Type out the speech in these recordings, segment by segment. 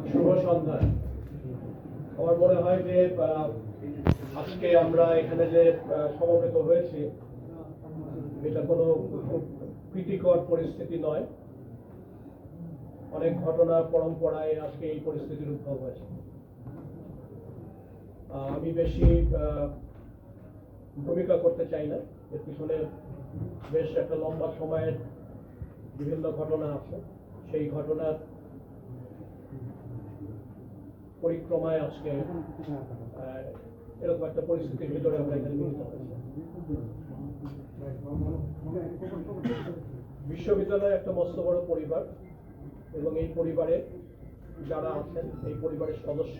শুভ সন্ধ্যা। আমার মনে হয় যে আজকে আমরা এখানে যে সমবেত হয়েছি এটা কোনো খুব প্রীতিকর পরিস্থিতি নয়। অনেক ঘটনা পরম্পরায় আজকে এই পরিস্থিতির উদ্ভব হয়েছে। আমি বেশি ভূমিকা করতে চাই না, এর পিছনে বেশ একটা লম্বা সময়ের বিভিন্ন ঘটনা আছে। সেই ঘটনার পরিক্রমায় আজকে এরকম একটা পরিস্থিতির ভিতরে আমরা এখানে মিলিত হয়েছি। বিশ্ববিদ্যালয় একটা মস্ত বড় পরিবার এবং এই পরিবারে যারা আছেন, এই পরিবারের সদস্য,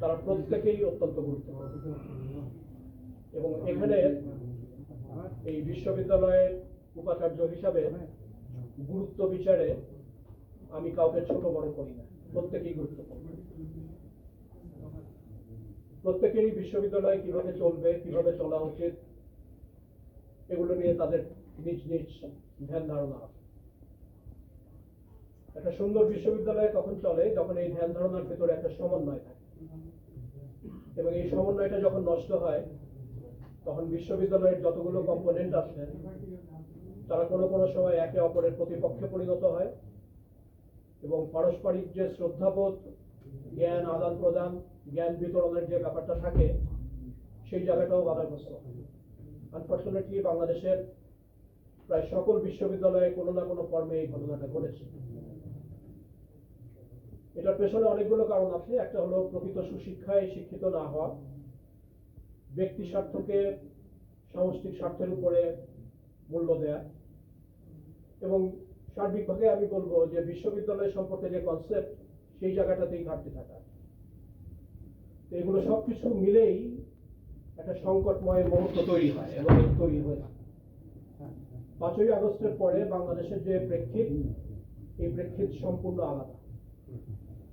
তারা প্রত্যেকেই অত্যন্ত গুরুত্বপূর্ণ এবং এখানে এই বিশ্ববিদ্যালয়ের উপাচার্য হিসাবে গুরুত্ব বিচারে আমি কাউকে ছোট বড় করি না, প্রত্যেকেই গুরুত্বপূর্ণ। প্রত্যেকেরই বিশ্ববিদ্যালয় কিভাবে চলবে, কিভাবে চলা উচিত, এগুলো নিয়ে তাদের নিজ নিজ ধ্যান ধারণা আছে। একটা সুন্দর বিশ্ববিদ্যালয় তখন চলে যখন এই ধ্যান ধারণার ভেতরে একটা সমন্বয় থাকে, এবং এই সমন্বয়টা যখন নষ্ট হয় তখন বিশ্ববিদ্যালয়ের যতগুলো কম্পোনেন্ট আছে তারা কোনো কোনো সময় একে অপরের প্রতিপক্ষে পরিণত হয় এবং পারস্পরিক যে শ্রদ্ধাবোধ, জ্ঞান আদান প্রদান, জ্ঞান বিতরণের যে ব্যাপারটা থাকে সেই জায়গাটাও বাধাগ্রস্ত হয়। আনফর্চুনেটলি বাংলাদেশের প্রায় সকল বিশ্ববিদ্যালয়ে কোনো না কোনো ফর্মে এই ঘটনাটা ঘটেছে। এটার পেছনে অনেকগুলো কারণ আছে। একটা হলো প্রকৃত সুশিক্ষায় শিক্ষিত না হওয়া, ব্যক্তি স্বার্থকে সামষ্টিক স্বার্থের উপরে মূল্য দেয়া, এবং সার্বিকভাবে আমি বলবো যে বিশ্ববিদ্যালয় সম্পর্কে যে কনসেপ্ট সেই জায়গাটাতেই ঘাটতি থাকা। তো এগুলো সবকিছু মিলেই একটা সংকটময় মুহূর্ত তৈরি হয় এবং তৈরি হয়েছে। 5ই আগস্টের পরে বাংলাদেশের যে প্রেক্ষিত, এই প্রেক্ষিত সম্পূর্ণ আলাদা।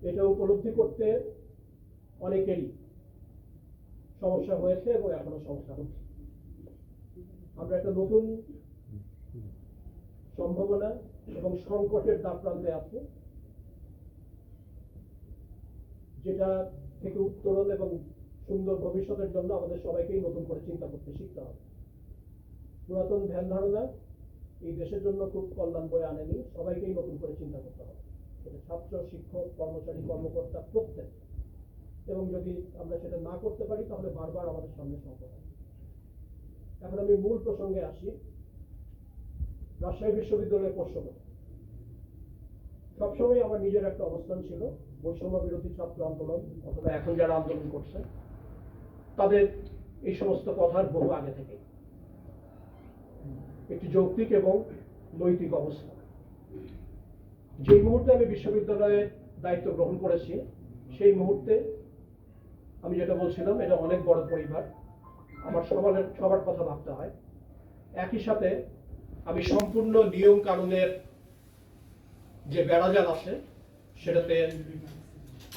এটা উপলব্ধি করতে অনেকেরই সমস্যা হয়েছে এবং এখনো সমস্যা হচ্ছে। আমরা একটা নতুন সম্ভাবনা এবং সংকটের দ্বার প্রান্তে আছি, যেটা থেকে উত্তরণ এবং সুন্দর ভবিষ্যতের জন্য আমাদের সবাইকেই নতুন করে চিন্তা করতে শিখতে হবে। পুরাতন ধ্যান ধারণা এই দেশের জন্য খুব কল্যাণ বয়ে আনেনি, সবাইকেই নতুন করে চিন্তা করতে হবে, সেটা ছাত্র, শিক্ষক, কর্মচারী, কর্মকর্তা, প্রত্যেক। এবং যদি আমরা সেটা না করতে পারি তাহলে বারবার আমাদের সামনে সংকট হবে। এখন আমি মূল প্রসঙ্গে আসি। রাজশাহী বিশ্ববিদ্যালয়ের প্রশ্ন সবসময় আমার নিজের একটা অবস্থান ছিল, বৈষম্য বিরোধী ছাত্র আন্দোলন অথবা এখন যারা আন্দোলন করছে তাদের এই সমস্ত কথার বহু আগে থেকে একটি যৌক্তিক এবং নৈতিক অবস্থা। যেই মুহূর্তে আমি বিশ্ববিদ্যালয়ের দায়িত্ব গ্রহণ করেছি সেই মুহূর্তে আমি যেটা বলছিলাম, এটা অনেক বড় পরিবার, আমার সবার কথা ভাবতে হয়। একই সাথে আমি সম্পূর্ণ নিয়ম কানুনের যে বেড়াজাল আছে সেটাতে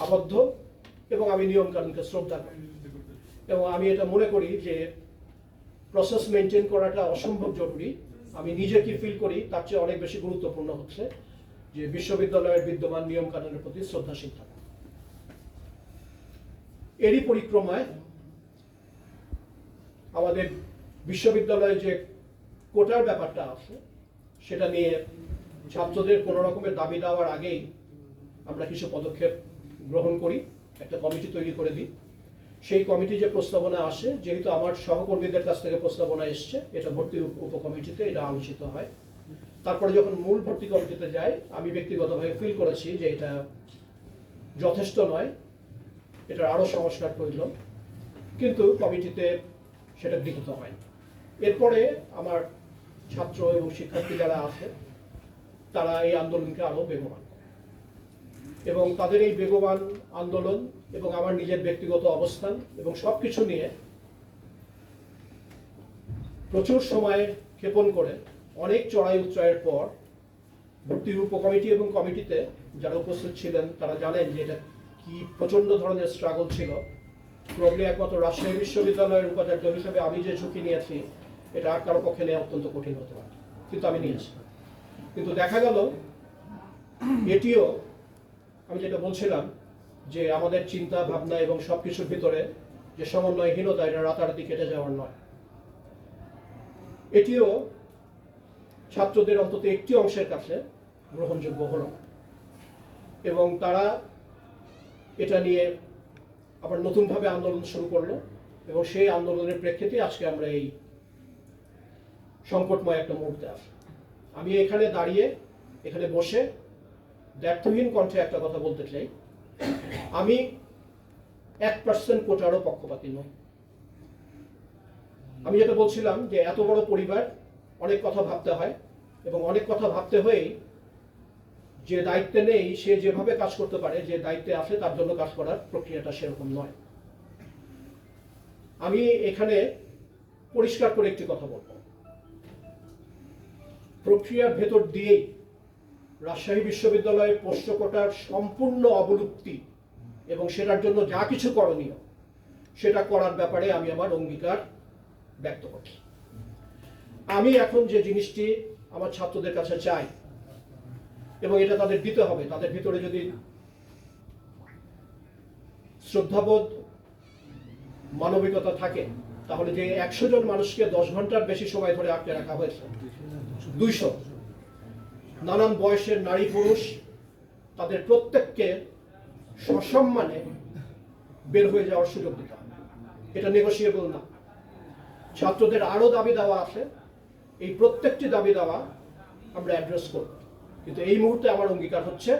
আবদ্ধ এবং আমি নিয়ম কানুনকে শ্রদ্ধা করি এবং আমি এটা মনে করি যে প্রসেস মেনটেন করাটা অসম্ভব জরুরি। আমি নিজে কি ফিল করি তার চেয়ে অনেক বেশি গুরুত্বপূর্ণ হচ্ছে যে বিশ্ববিদ্যালয়ের বিদ্যমান নিয়ম কানুনের প্রতি শ্রদ্ধাশীল থাকা। এরই পরিক্রমায় আমাদের বিশ্ববিদ্যালয়ে যে কোটার ব্যাপারটা আছে সেটা নিয়ে ছাত্রদের কোনো রকমের দাবি দেওয়ার আগেই আমরা কিছু পদক্ষেপ গ্রহণ করি, একটা কমিটি তৈরি করে দিই। সেই কমিটি যে প্রস্তাবনা আসে, যেহেতু আমার সহকর্মীদের কাছ থেকে প্রস্তাবনা এসছে, এটা ভর্তি উপকমিটিতে এটা আলোচিত হয়। তারপরে যখন মূল ভর্তি কমিটিতে যায়, আমি ব্যক্তিগতভাবে ফিল করেছি যে এটা যথেষ্ট নয়, এটার আরও সংস্কার প্রয়োজন, কিন্তু কমিটিতে সেটা গৃহীত হয়। এরপরে আমার ছাত্র এবং শিক্ষার্থী যারা আছে তারা এই আন্দোলনকে আরো বেগবান এবং তাদের এই বেগবান আন্দোলন এবং আমার নিজের ব্যক্তিগত অবস্থান এবং সবকিছু নিয়ে প্রচুর সময় ক্ষেপণ করে অনেক চড়াই উচ্চয়ের পর ভর্তি উপকমিটি এবং কমিটিতে যারা উপস্থিত ছিলেন তারা জানেন যে এটা কি প্রচন্ড ধরনের স্ট্রাগল ছিল। প্রবলি একমাত্র রাজশাহী বিশ্ববিদ্যালয়ের উপাচার্য হিসেবে আমি যে ঝুঁকি নিয়েছি এটা আর কারো পক্ষে নেওয়া অত্যন্ত কঠিন হতে পারে, কিন্তু আমি নিয়েছি। কিন্তু দেখা গেল এটিও আমি যেটা বলছিলাম যে আমাদের চিন্তা ভাবনা এবং সবকিছুর ভিতরে যে সমন্বয়হীনতা, এটা রাতারাতি কেটে যাওয়ার নয়। এটিও ছাত্রদের অন্তত একটি অংশের কাছে গ্রহণযোগ্য হলো এবং তারা এটা নিয়ে আবার নতুনভাবে আন্দোলন শুরু করলো এবং সেই আন্দোলনের প্রেক্ষিতে আজকে আমরা এই সংকটময় একটা মুহূর্তে আসি। আমি এখানে দাঁড়িয়ে, এখানে বসে দ্ব্যর্থহীন কণ্ঠে একটা কথা বলতে চাই, আমি 1% কোটারও পক্ষপাতী নই। আমি যেটা বলছিলাম যে এত বড় পরিবার, অনেক কথা ভাবতে হয় এবং অনেক কথা ভাবতে হয়েই যে দায়িত্বে নেই সে যেভাবে কাজ করতে পারে, যে দায়িত্বে আসে তার জন্য কাজ করার প্রক্রিয়াটা সেরকম নয়। আমি এখানে পরিষ্কার করে একটি কথা বলবো, প্রক্রিয়ার ভেতর দিয়েই রাজশাহী বিশ্ববিদ্যালয়ের পোষ্য কোটার সম্পূর্ণ অবলুপ্তি এবং সেটার জন্য যা কিছু করণীয় সেটা করার ব্যাপারে আমি আমার অঙ্গীকার ব্যক্ত করছি। আমি এখন যে জিনিসটি আমার ছাত্রদের কাছে চাই এবং এটা তাদের দিতে হবে, তাদের ভিতরে যদি শ্রদ্ধাবোধ, মানবিকতা থাকে, তাহলে যে 100 জন মানুষকে 10 ঘন্টার বেশি সময় ধরে আটকে রাখা হয়েছে, 200 নানান বয়সের নারী পুরুষ, তাদের প্রত্যেককে সসম্মানে বের হয়ে যাওয়ার সুযোগ দিতে হবে। এটা নেগোশিয়েবল না। ছাত্রদের আরো দাবি দেওয়া আছে, এই প্রত্যেকটি দাবি দেওয়া আমরা অ্যাড্রেস করব, কিন্তু এই মুহূর্তে আমার অঙ্গীকার হচ্ছে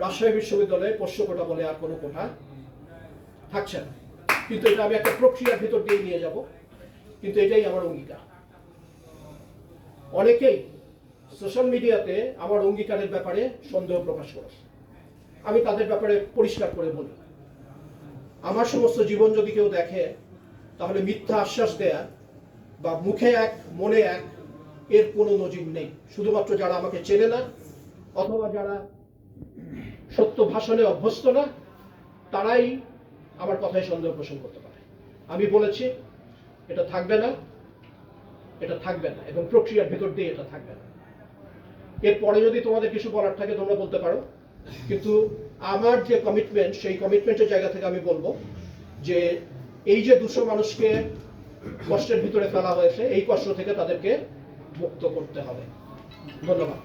রাজশাহী বিশ্ববিদ্যালয়ে পোষ্য কোটা বলে আর কোনো কোটা থাকছে না। কিন্তু এটা আমি একটা প্রক্রিয়ার ভিতর দিয়ে নিয়ে যাব, কিন্তু এটাই আমার অঙ্গীকার। অনেকেই সোশ্যাল মিডিয়াতে আমার অঙ্গীকারের ব্যাপারে সন্দেহ প্রকাশ করেছে। আমি তাদের ব্যাপারে পরিষ্কার করে বলি, আমার সমস্ত জীবন যদি কেউ দেখে তাহলে মিথ্যা আশ্বাস দেয়া বা মুখে এক মনে এক এর কোনো নজির নেই। শুধুমাত্র যারা আমাকে চেনে না অথবা যারা সত্য ভাষণে অভ্যস্ত না তারাই আমার কথায় সন্দেহ পোষণ করতে পারে। আমি বলেছি এটা থাকবে না, এটা থাকবে না এবং প্রক্রিয়ার ভেতর দিয়ে এটা থাকবে না। এরপরে যদি তোমাদের কিছু বলার থাকে তোমরা বলতে পারো, কিন্তু আমার যে কমিটমেন্ট, সেই কমিটমেন্টের জায়গা থেকে আমি বলবো যে এই যে 200 মানুষকে কষ্টের ভিতরে ফেলা হয়েছে, এই কষ্ট থেকে তাদেরকে মুক্ত করতে হবে। ধন্যবাদ।